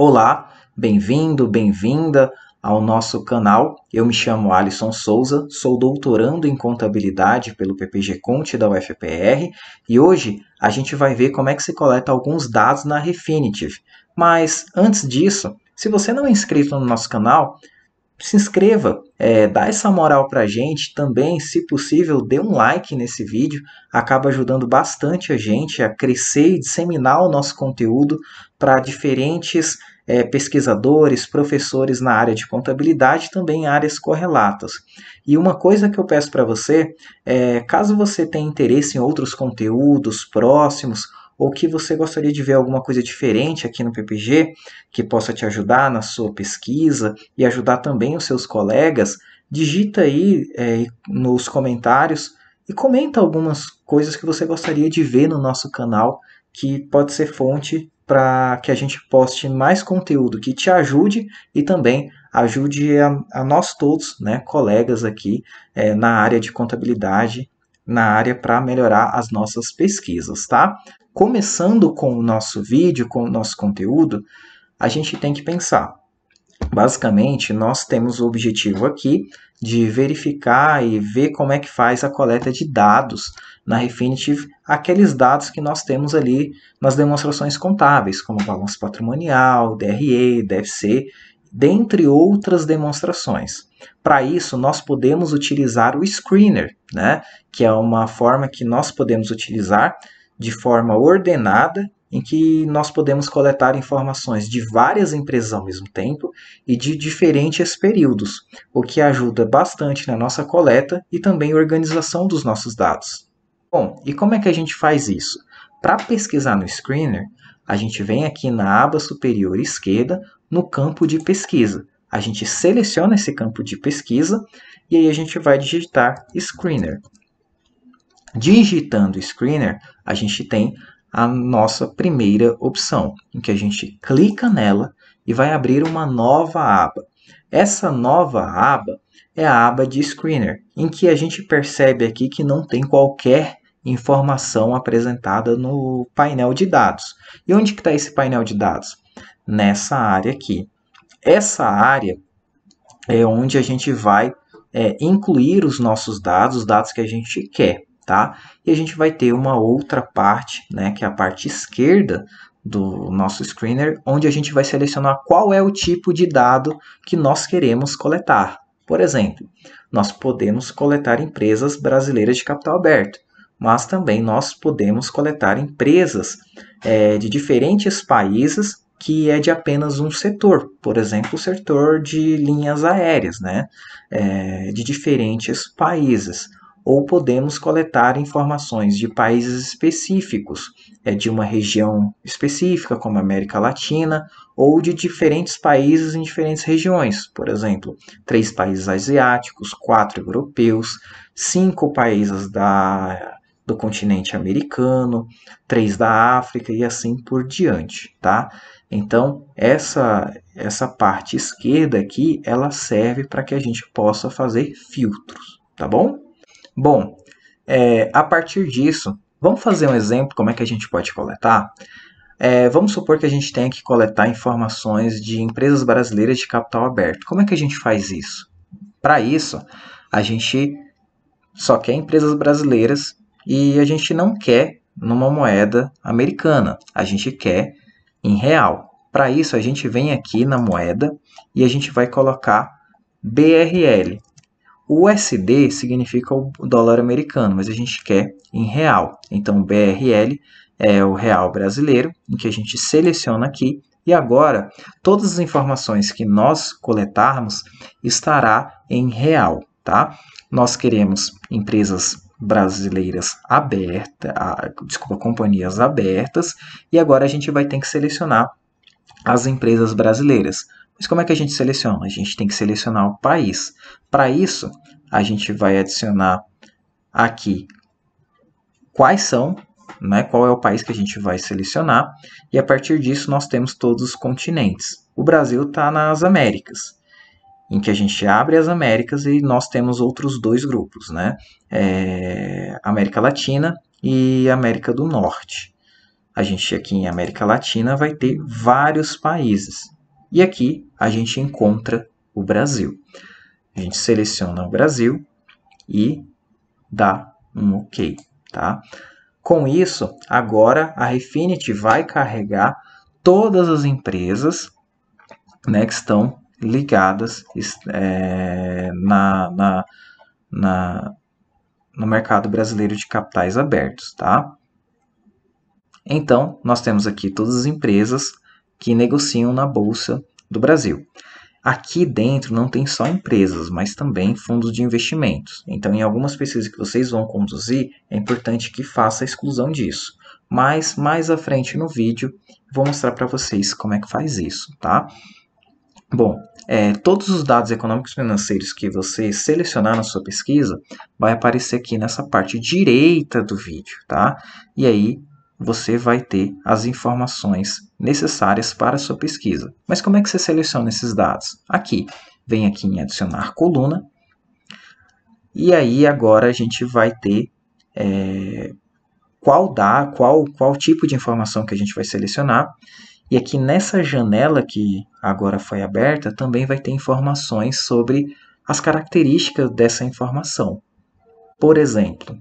Olá, bem-vindo, bem-vinda ao nosso canal. Eu me chamo Alisson Souza, sou doutorando em contabilidade pelo PPG Conte da UFPR e hoje a gente vai ver como é que se coleta alguns dados na Refinitiv. Mas antes disso, se você não é inscrito no nosso canal, se inscreva, dá essa moral pra gente também, se possível, dê um like nesse vídeo, acaba ajudando bastante a gente a crescer e disseminar o nosso conteúdo para diferentes pesquisadores, professores na área de contabilidade e também em áreas correlatas. E uma coisa que eu peço para você, caso você tenha interesse em outros conteúdos próximos, ou que você gostaria de ver alguma coisa diferente aqui no PPG, que possa te ajudar na sua pesquisa e ajudar também os seus colegas, digita aí nos comentários e comenta algumas coisas que você gostaria de ver no nosso canal, que pode ser fonte para que a gente poste mais conteúdo que te ajude e também ajude a nós todos, né, colegas aqui na área de contabilidade, na área para melhorar as nossas pesquisas, tá? Começando com o nosso vídeo, com o nosso conteúdo, a gente tem que pensar. Basicamente, nós temos o objetivo aqui de verificar e ver como é que faz a coleta de dados na Refinitiv, aqueles dados que nós temos ali nas demonstrações contábeis, como balanço patrimonial, DRE, DFC, dentre outras demonstrações. Para isso, nós podemos utilizar o Screener, né, que é uma forma que nós podemos utilizar de forma ordenada, em que nós podemos coletar informações de várias empresas ao mesmo tempo e de diferentes períodos, o que ajuda bastante na nossa coleta e também organização dos nossos dados. Bom, e como é que a gente faz isso? Para pesquisar no Screener, a gente vem aqui na aba superior esquerda, no campo de pesquisa. A gente seleciona esse campo de pesquisa e aí a gente vai digitar Screener. Digitando Screener, a gente tem a nossa primeira opção, em que a gente clica nela e vai abrir uma nova aba. Essa nova aba é a aba de Screener, em que a gente percebe aqui que não tem qualquer informação apresentada no painel de dados. E onde está esse painel de dados? Nessa área aqui. Essa área é onde a gente vai incluir os nossos dados, os dados que a gente quer. Tá? E a gente vai ter uma outra parte, né, que é a parte esquerda do nosso screener, onde a gente vai selecionar qual é o tipo de dado que nós queremos coletar. Por exemplo, nós podemos coletar empresas brasileiras de capital aberto, mas também nós podemos coletar empresas de diferentes países que é de apenas um setor, por exemplo, o setor de linhas aéreas, né, de diferentes países. Ou podemos coletar informações de países específicos, de uma região específica, como a América Latina, ou de diferentes países em diferentes regiões. Por exemplo, 3 países asiáticos, 4 europeus, 5 países do continente americano, 3 da África e assim por diante, tá? Então, essa parte esquerda aqui, ela serve para que a gente possa fazer filtros, tá bom? Bom, a partir disso, vamos fazer um exemplo como é que a gente pode coletar? Vamos supor que a gente tenha que coletar informações de empresas brasileiras de capital aberto. Como é que a gente faz isso? Para isso, a gente só quer empresas brasileiras e a gente não quer numa moeda americana. A gente quer em real. Para isso, a gente vem aqui na moeda e a gente vai colocar BRL. O USD significa o dólar americano, mas a gente quer em real. Então, BRL é o real brasileiro, em que a gente seleciona aqui. E agora, todas as informações que nós coletarmos estará em real, tá? Nós queremos empresas brasileiras abertas, companhias abertas, e agora a gente vai ter que selecionar as empresas brasileiras. Mas como é que a gente seleciona? A gente tem que selecionar o país. Para isso, a gente vai adicionar aqui quais são, né, qual é o país que a gente vai selecionar, e a partir disso nós temos todos os continentes. O Brasil está nas Américas, em que a gente abre as Américas e nós temos outros 2 grupos, né? América Latina e América do Norte. a gente aqui em América Latina vai ter vários países. E aqui a gente encontra o Brasil. A gente seleciona o Brasil e dá um OK, tá? Com isso, agora a Refinity vai carregar todas as empresas, né, que estão ligadas no mercado brasileiro de capitais abertos, tá? Então, nós temos aqui todas as empresas que negociam na Bolsa do Brasil. Aqui dentro não tem só empresas, mas também fundos de investimentos. Então, em algumas pesquisas que vocês vão conduzir, é importante que faça a exclusão disso. Mas, mais à frente no vídeo, vou mostrar para vocês como é que faz isso, tá? Bom, todos os dados econômicos e financeiros que você selecionar na sua pesquisa vai aparecer aqui nessa parte direita do vídeo, tá? E aí você vai ter as informações necessárias para a sua pesquisa. Mas como é que você seleciona esses dados? Aqui, vem aqui em adicionar coluna, e aí agora a gente vai ter qual tipo de informação que a gente vai selecionar. E aqui nessa janela que agora foi aberta, também vai ter informações sobre as características dessa informação. Por exemplo,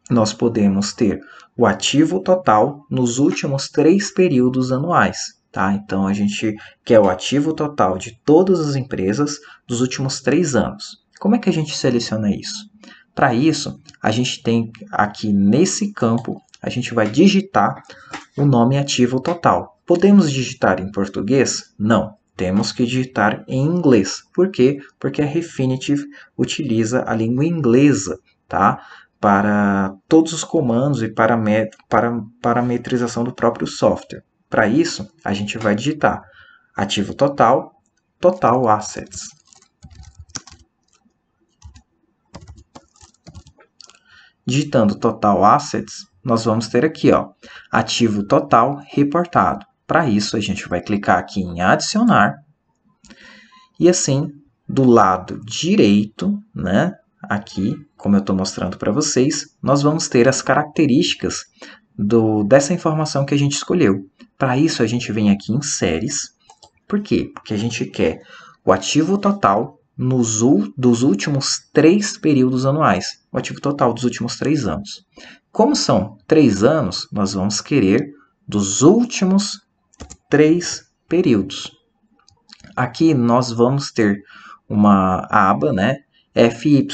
nós podemos ter o ativo total nos últimos 3 períodos anuais. Tá? Então, a gente quer o ativo total de todas as empresas dos últimos 3 anos. Como é que a gente seleciona isso? Para isso, a gente tem aqui nesse campo, a gente vai digitar o nome ativo total. Podemos digitar em português? Não. Temos que digitar em inglês. Por quê? Porque a Refinitiv utiliza a língua inglesa, tá? Para todos os comandos e para parametrização do próprio software. Para isso, a gente vai digitar ativo total, total assets. Digitando total assets, nós vamos ter aqui, ó, ativo total reportado. Para isso, a gente vai clicar aqui em adicionar. E assim, do lado direito, né, aqui, como eu estou mostrando para vocês, nós vamos ter as características dessa informação que a gente escolheu. Para isso, a gente vem aqui em séries. Por quê? Porque a gente quer o ativo total dos últimos 3 períodos anuais. O ativo total dos últimos 3 anos. Como são 3 anos, nós vamos querer dos últimos 3 períodos. Aqui nós vamos ter uma aba, né? FY,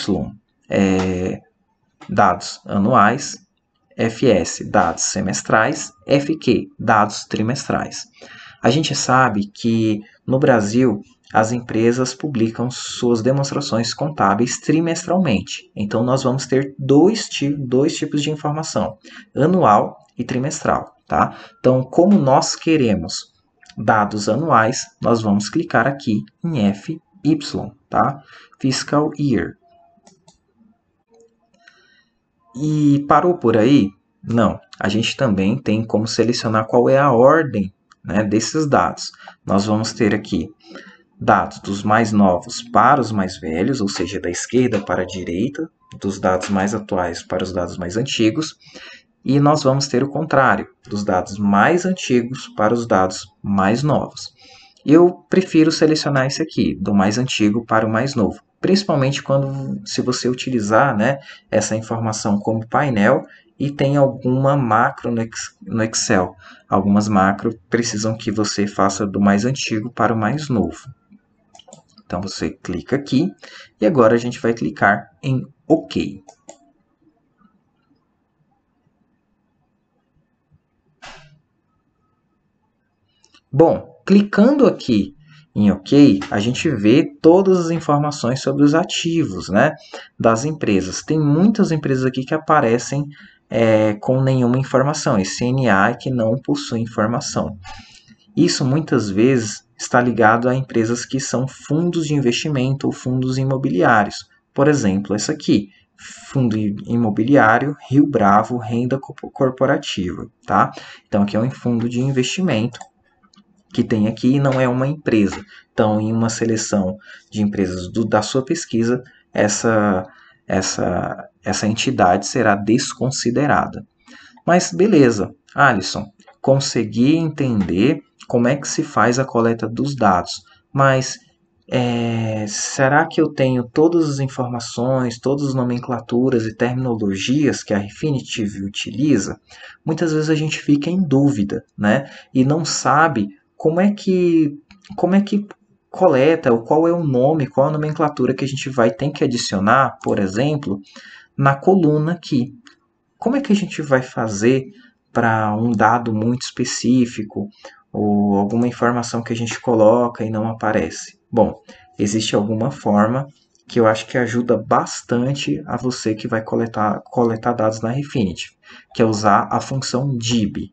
dados anuais, FS, dados semestrais, FQ, dados trimestrais. A gente sabe que no Brasil as empresas publicam suas demonstrações contábeis trimestralmente. Então nós vamos ter dois tipos de informação, anual e trimestral. Tá? Então, como nós queremos dados anuais, nós vamos clicar aqui em FY, tá? Fiscal Year. E parou por aí? Não. A gente também tem como selecionar qual é a ordem, né, desses dados. Nós vamos ter aqui dados dos mais novos para os mais velhos, ou seja, da esquerda para a direita, dos dados mais atuais para os dados mais antigos. E nós vamos ter o contrário, dos dados mais antigos para os dados mais novos. Eu prefiro selecionar esse aqui, do mais antigo para o mais novo, principalmente se você utilizar, né, essa informação como painel e tem alguma macro no Excel. Algumas macros precisam que você faça do mais antigo para o mais novo. Então você clica aqui e agora a gente vai clicar em OK. Bom, clicando aqui em OK, a gente vê todas as informações sobre os ativos, né, das empresas. Tem muitas empresas aqui que aparecem com nenhuma informação, esse CNA que não possui informação. Isso muitas vezes está ligado a empresas que são fundos de investimento ou fundos imobiliários. Por exemplo, essa aqui, Fundo Imobiliário Rio Bravo Renda Corporativa. Tá? Então, aqui é um fundo de investimento que tem aqui e não é uma empresa. Então, em uma seleção de empresas da sua pesquisa, essa entidade será desconsiderada. Mas beleza, Alisson, consegui entender como é que se faz a coleta dos dados, mas será que eu tenho todas as informações, todas as nomenclaturas e terminologias que a Refinitiv utiliza? Muitas vezes a gente fica em dúvida, né? E não sabe como é que coleta, ou qual é o nome, qual a nomenclatura que a gente vai ter que adicionar, por exemplo, na coluna aqui. Como é que a gente vai fazer para um dado muito específico ou alguma informação que a gente coloca e não aparece? Bom, existe alguma forma que eu acho que ajuda bastante a você que vai coletar dados na Refinitiv, que é usar a função DIB.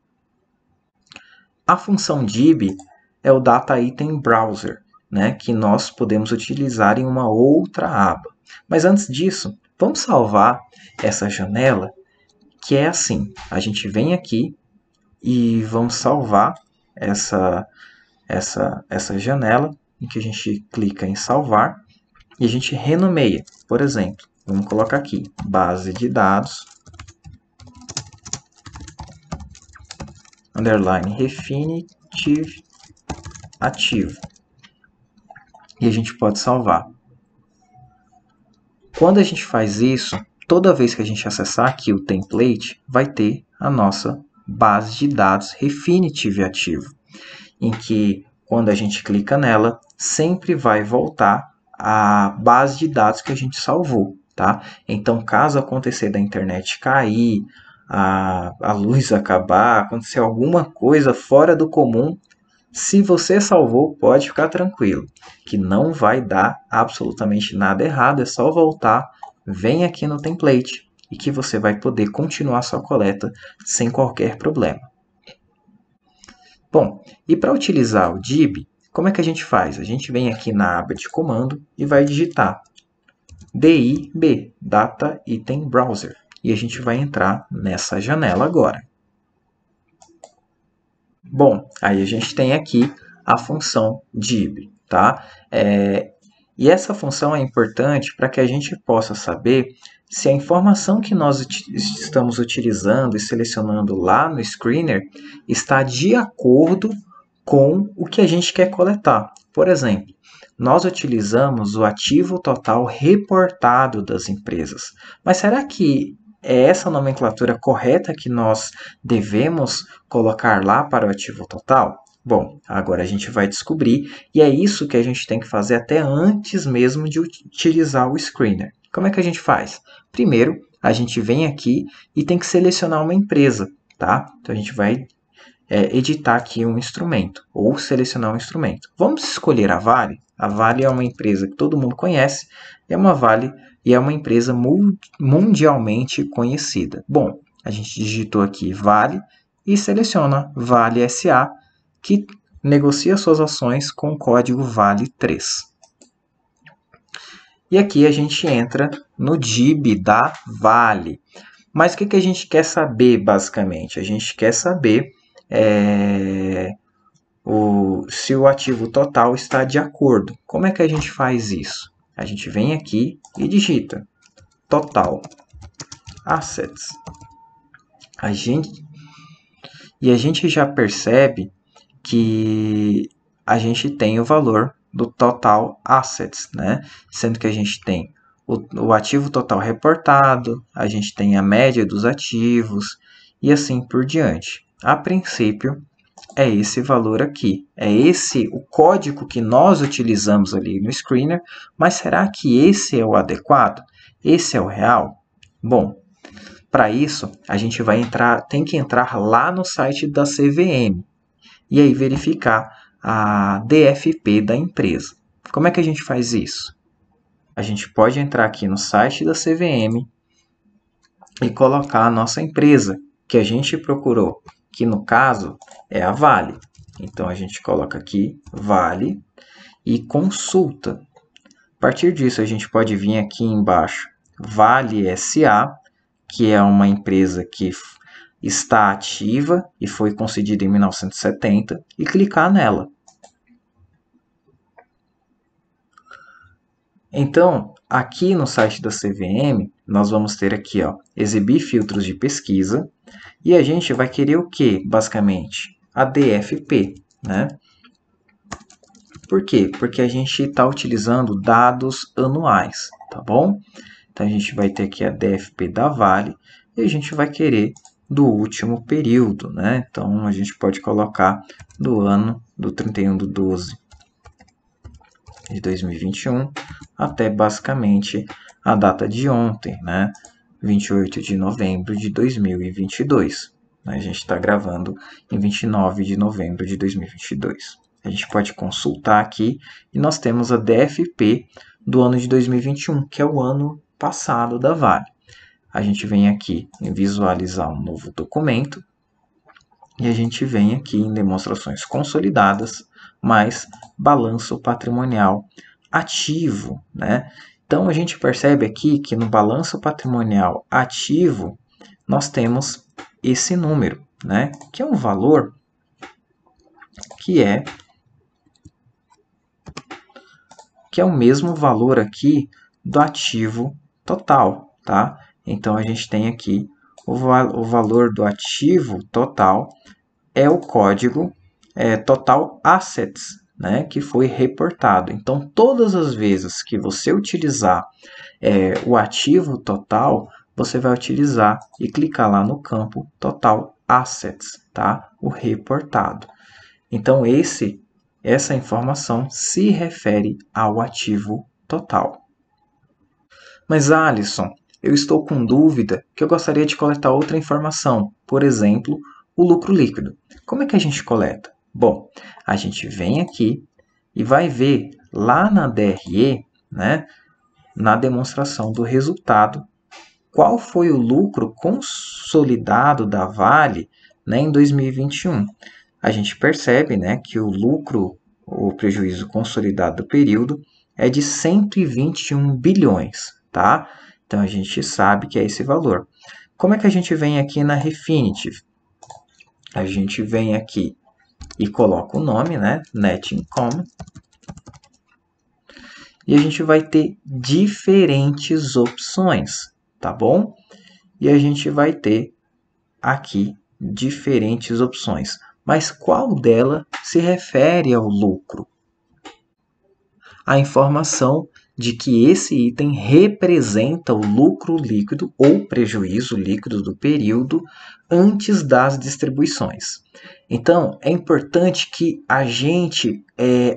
A função DIB é o Data Item Browser, né, que nós podemos utilizar em uma outra aba. Mas antes disso, vamos salvar essa janela, que é assim. A gente vem aqui e vamos salvar essa janela, em que a gente clica em salvar e a gente renomeia. Por exemplo, vamos colocar aqui, base de dados, underline Refinitiv ativo. E a gente pode salvar. Quando a gente faz isso, toda vez que a gente acessar aqui o template, vai ter a nossa base de dados Refinitiv ativo, em que quando a gente clica nela, sempre vai voltar a base de dados que a gente salvou, tá? Então, caso acontecer da internet cair, a luz acabar, acontecer alguma coisa fora do comum, se você salvou, pode ficar tranquilo, que não vai dar absolutamente nada errado, é só voltar, vem aqui no template e que você vai poder continuar sua coleta sem qualquer problema. Bom, e para utilizar o DIB, como é que a gente faz? A gente vem aqui na aba de comando e vai digitar DIB, Data Item Browser, e a gente vai entrar nessa janela agora. Bom, aí a gente tem aqui a função DIB, tá? E essa função é importante para que a gente possa saber se a informação que nós estamos utilizando e selecionando lá no screener está de acordo com o que a gente quer coletar. Por exemplo, nós utilizamos o ativo total reportado das empresas. Mas será que é essa nomenclatura correta que nós devemos colocar lá para o ativo total? Bom, agora a gente vai descobrir e é isso que a gente tem que fazer até antes mesmo de utilizar o screener. Como é que a gente faz? Primeiro, a gente vem aqui e tem que selecionar uma empresa, tá? Então a gente vai editar aqui um instrumento ou selecionar um instrumento. Vamos escolher a Vale. A Vale é uma empresa que todo mundo conhece, é uma empresa mundialmente conhecida. Bom, a gente digitou aqui Vale e seleciona Vale SA, que negocia suas ações com o código VALE3. E aqui a gente entra no DIB da Vale. Mas o que a gente quer saber, basicamente? A gente quer saber se o ativo total está de acordo. Como é que a gente faz isso? A gente vem aqui e digita total assets. A gente já percebe que a gente tem o valor do total assets, né? Sendo que a gente tem o ativo total reportado, a gente tem a média dos ativos e assim por diante. A princípio, é esse valor aqui. É esse o código que nós utilizamos ali no screener, mas será que esse é o adequado? Esse é o real? Bom, para isso, a gente tem que entrar lá no site da CVM e aí verificar a DFP da empresa. Como é que a gente faz isso? A gente pode entrar aqui no site da CVM e colocar a nossa empresa que a gente procurou, que no caso é a Vale. Então a gente coloca aqui Vale e consulta. A partir disso a gente pode vir aqui embaixo Vale SA, que é uma empresa que está ativa e foi concedida em 1970 e clicar nela. Então, aqui no site da CVM, nós vamos ter aqui, exibir filtros de pesquisa, E a gente vai querer o que, basicamente? A DFP, né? Por quê? Porque a gente está utilizando dados anuais, tá bom? Então a gente vai ter aqui a DFP da Vale e a gente vai querer do último período, né? Então a gente pode colocar do ano do 31 de 12 de 2021 até basicamente a data de ontem, né? 28 de novembro de 2022. A gente está gravando em 29 de novembro de 2022. A gente pode consultar aqui e nós temos a DFP do ano de 2021, que é o ano passado da Vale. A gente vem aqui em visualizar um novo documento e a gente vem aqui em demonstrações consolidadas, mais balanço patrimonial ativo, né? Então a gente percebe aqui que no balanço patrimonial ativo nós temos esse número, né? Que é um valor que é o mesmo valor aqui do ativo total, tá? Então a gente tem aqui o valor do ativo total é o código total assets, né, que foi reportado. Então, todas as vezes que você utilizar o ativo total, você vai utilizar e clicar lá no campo total assets, tá? O reportado. Então, essa informação se refere ao ativo total. Mas, Alisson, eu estou com dúvida que eu gostaria de coletar outra informação, por exemplo, o lucro líquido. Como é que a gente coleta? Bom, a gente vem aqui e vai ver lá na DRE, né, na demonstração do resultado, qual foi o lucro consolidado da Vale, né, em 2021. A gente percebe, né, que o lucro, o prejuízo consolidado do período é de 121 bilhões, tá? Então a gente sabe que é esse valor. Como é que a gente vem aqui na Refinitiv? A gente vem aqui e coloca o nome, né? Net Income. E a gente vai ter diferentes opções, tá bom? E a gente vai ter aqui diferentes opções. Mas qual dela se refere ao lucro? A informação de que esse item representa o lucro líquido ou prejuízo líquido do período antes das distribuições. Então, é importante que a gente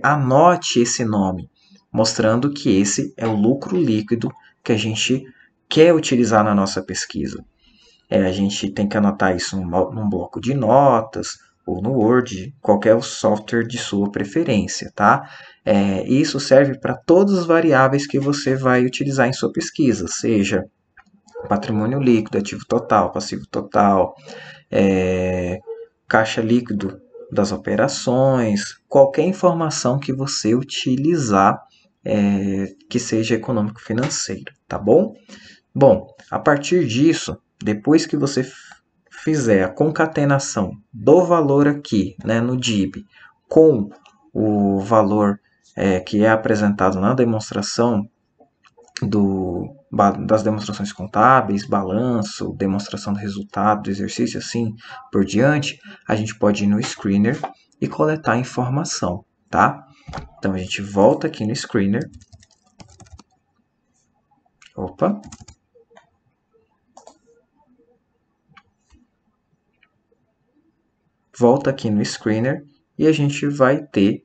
anote esse nome, mostrando que esse é o lucro líquido que a gente quer utilizar na nossa pesquisa. A gente tem que anotar isso num bloco de notas ou no Word, qualquer software de sua preferência, tá? Isso serve para todas as variáveis que você vai utilizar em sua pesquisa, seja patrimônio líquido, ativo total, passivo total, caixa líquido das operações, qualquer informação que você utilizar que seja econômico-financeiro, tá bom? Bom, a partir disso, depois que você fizer a concatenação do valor aqui, né, no DIB, com o valor que é apresentado na demonstração das demonstrações contábeis, balanço, demonstração do resultado do exercício, assim por diante, a gente pode ir no Screener e coletar a informação, tá? Então a gente volta aqui no Screener. Opa! Volta aqui no Screener e a gente vai ter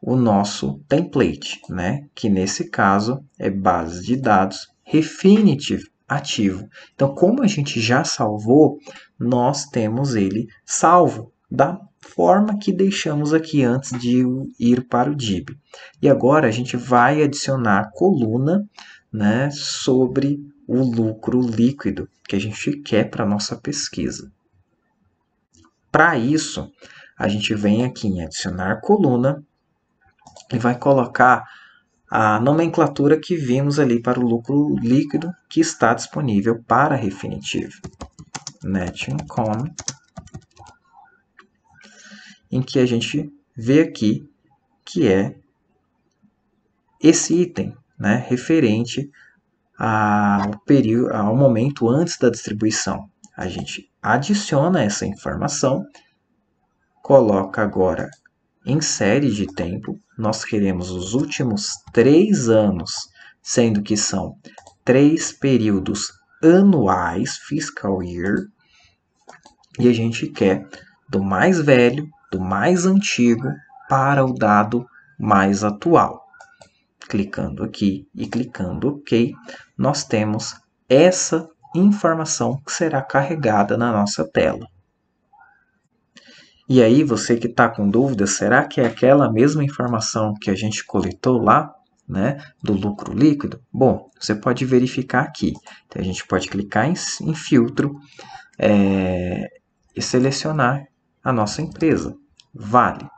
o nosso template, né? Que nesse caso é base de dados Refinitiv ativo. Então, como a gente já salvou, nós temos ele salvo da forma que deixamos aqui antes de ir para o DIB. E agora a gente vai adicionar a coluna, né, sobre o lucro líquido que a gente quer para a nossa pesquisa. Para isso, a gente vem aqui em adicionar coluna e vai colocar a nomenclatura que vimos ali para o lucro líquido que está disponível para a Refinitiv. Net Income, em que a gente vê aqui que é esse item, né, referente ao momento antes da distribuição. A gente adiciona essa informação, coloca agora em série de tempo. Nós queremos os últimos 3 anos, sendo que são 3 períodos anuais, fiscal year, e a gente quer do mais velho, do mais antigo, para o dado mais atual. Clicando aqui e clicando OK, nós temos essa informação que será carregada na nossa tela. E aí, você que está com dúvida, será que é aquela mesma informação que a gente coletou lá, né, do lucro líquido? Bom, você pode verificar aqui. Então, a gente pode clicar em filtro e selecionar a nossa empresa, Vale.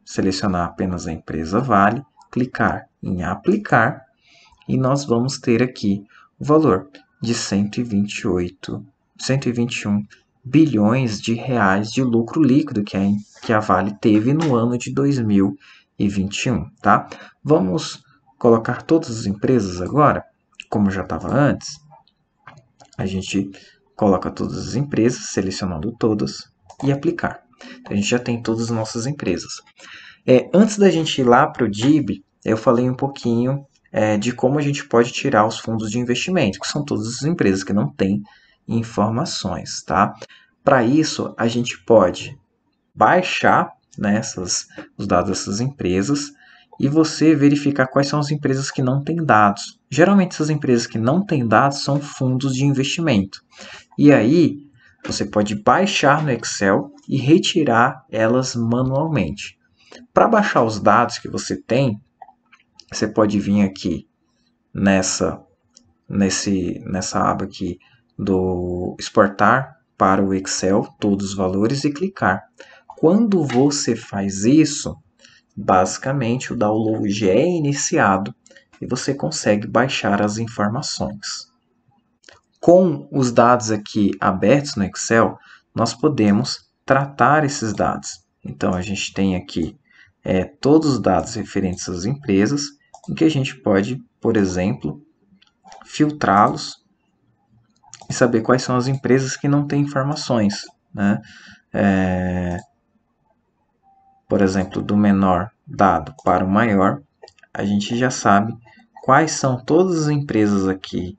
Selecionar apenas a empresa Vale, clicar em aplicar e nós vamos ter aqui o valor de 121 bilhões de reais de lucro líquido que a Vale teve no ano de 2021, tá? Vamos colocar todas as empresas agora, como já estava antes. A gente coloca todas as empresas, selecionando todas e aplicar. Então, a gente já tem todas as nossas empresas. Antes da gente ir lá para o DIB, eu falei um pouquinho de como a gente pode tirar os fundos de investimento, que são todas as empresas que não têm informações, tá? Para isso, a gente pode baixar, né, os dados dessas empresas e você verificar quais são as empresas que não têm dados. Geralmente, essas empresas que não têm dados são fundos de investimento. E aí, você pode baixar no Excel e retirar elas manualmente. Para baixar os dados que você tem, você pode vir aqui nessa aba aqui do exportar para o Excel, todos os valores, e clicar. Quando você faz isso, basicamente o download é iniciado e você consegue baixar as informações. Com os dados aqui abertos no Excel, nós podemos tratar esses dados. Então, a gente tem aqui todos os dados referentes às empresas, em que a gente pode, por exemplo, filtrá-los e saber quais são as empresas que não têm informações, né? Por exemplo, do menor dado para o maior, a gente já sabe quais são todas as empresas aqui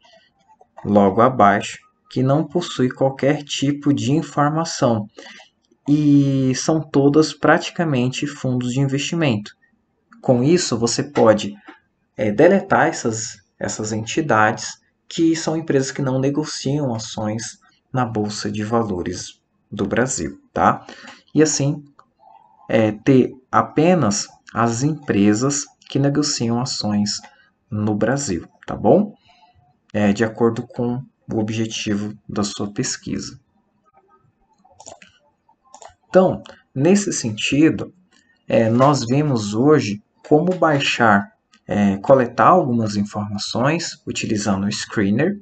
logo abaixo que não possuem qualquer tipo de informação e são todas praticamente fundos de investimento. Com isso, você pode deletar essas entidades que são empresas que não negociam ações na Bolsa de Valores do Brasil, tá? E assim, ter apenas as empresas que negociam ações no Brasil, tá bom? De acordo com o objetivo da sua pesquisa. Então, nesse sentido, nós vimos hoje como coletar algumas informações utilizando o Screener,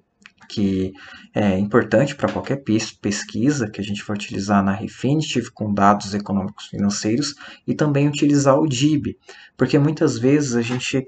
que é importante para qualquer pesquisa que a gente vai utilizar na Refinitiv com dados econômicos financeiros, e também utilizar o DIB, porque muitas vezes a gente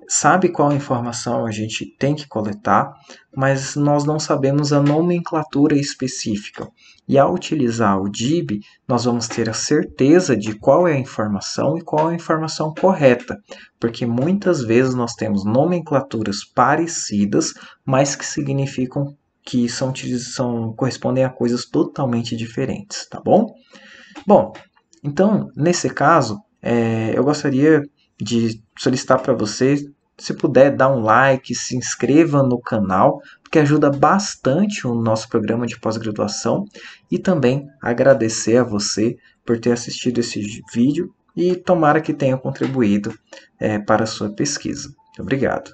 sabe qual informação a gente tem que coletar, mas nós não sabemos a nomenclatura específica. E ao utilizar o DIB, nós vamos ter a certeza de qual é a informação e qual é a informação correta, porque muitas vezes nós temos nomenclaturas parecidas, mas que significam que correspondem a coisas totalmente diferentes, tá bom? Bom, então, nesse caso, eu gostaria de solicitar para você, se puder, dar um like, se inscreva no canal, porque ajuda bastante o nosso programa de pós-graduação, e também agradecer a você por ter assistido esse vídeo e tomara que tenha contribuído para a sua pesquisa. Obrigado.